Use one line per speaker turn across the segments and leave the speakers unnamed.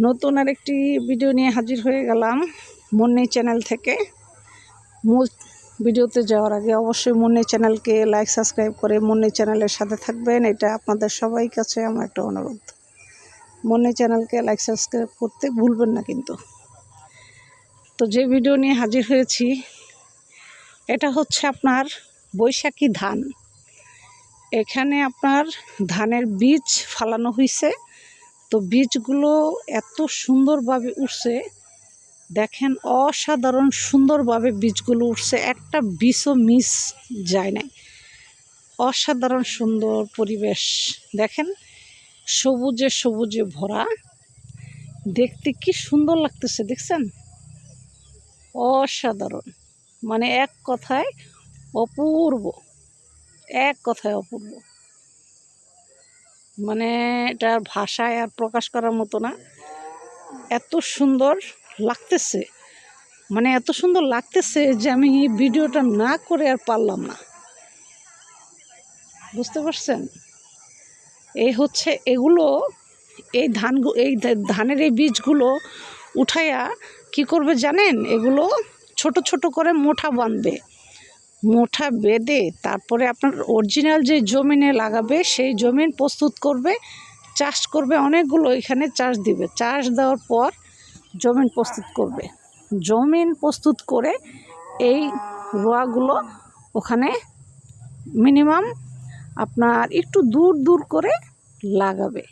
নতুন আরেকটি ভিডিও নিয়ে হাজির হয়ে গেলাম মুন্নি চ্যানেল থেকে। মূল ভিডিওতে যাওয়ার আগে অবশ্যই মুন্নি চ্যানেলকে লাইক সাবস্ক্রাইব করে মুন্নি চ্যানেলের সাথে থাকবেন, এটা আপনাদের সবাই কাছে আমার একটা অনুরোধ। মুন্নি চ্যানেলকে লাইক সাবস্ক্রাইব করতে ভুলবেন না কিন্তু। তো যে ভিডিও নিয়ে হাজির হয়েছি এটা হচ্ছে আপনার বৈশাখী ধান। এখানে আপনার ধানের বীজ ফালানো হয়েছে, তো বীজগুলো এত সুন্দরভাবে উঠছে, দেখেন অসাধারণ সুন্দরভাবে বীজগুলো উঠছে, একটা বীজও মিস যায় নাই। অসাধারণ সুন্দর পরিবেশ, দেখেন সবুজে সবুজে ভরা, দেখতে কি সুন্দর লাগতেছে দেখছেন, অসাধারণ, মানে এক কথায় অপূর্ব, এক কথায় অপূর্ব, মানে এটা ভাষায় আর প্রকাশ করার মতো না। এত সুন্দর লাগতেছে, মানে এত সুন্দর লাগতেছে যে আমি ভিডিওটা না করে আর পারলাম না, বুঝতে পারছেন। এই হচ্ছে এগুলো, এই ধানের এই বীজগুলো উঠাইয়া কি করবে জানেন, এগুলো ছোট ছোট করে মোঠা বাঁধবে, মোঠা বেঁধে তারপরে আপনার অরিজিনাল যে জমিনে লাগাবে সেই জমিন প্রস্তুত করবে, চাষ করবে, অনেকগুলো এখানে চাষ দিবে, চাষ দেওয়ার পর জমিন প্রস্তুত করবে, জমিন প্রস্তুত করে এই রোয়াগুলো ওখানে মিনিমাম আপনার একটু দূর দূর করে লাগাবে,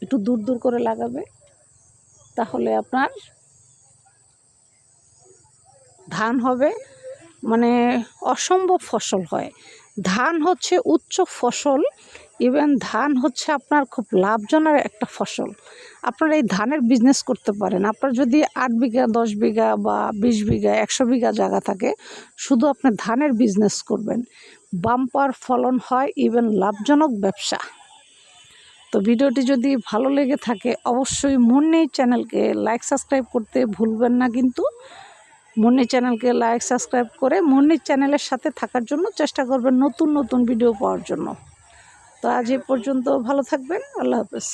একটু দূর দূর করে লাগাবে, তাহলে আপনার ধান হবে, মানে অসম্ভব ফসল হয়। ধান হচ্ছে উচ্চ ফসল, ইভেন ধান হচ্ছে আপনার খুব লাভজনক একটা ফসল। আপনারা এই ধানের বিজনেস করতে পারেন। আপনার যদি 8 বিঘা 10 বিঘা বা 20 বিঘা 100 বিঘা জায়গা থাকে, শুধু আপনি ধানের বিজনেস করবেন, বাম্পার ফলন হয়, ইভেন লাভজনক ব্যবসা। তো ভিডিওটি যদি ভালো লেগে থাকে অবশ্যই মুন্নি চ্যানেলকে লাইক সাবস্ক্রাইব করতে ভুলবেন না কিন্তু। মুন্নি চ্যানেলকে লাইক সাবস্ক্রাইব করে মুন্নি চ্যানেলের সাথে থাকার জন্য চেষ্টা করবেন নতুন নতুন ভিডিও পাওয়ার জন্য। তো আজ এই পর্যন্ত, ভালো থাকবেন, আল্লাহ হাফেজ।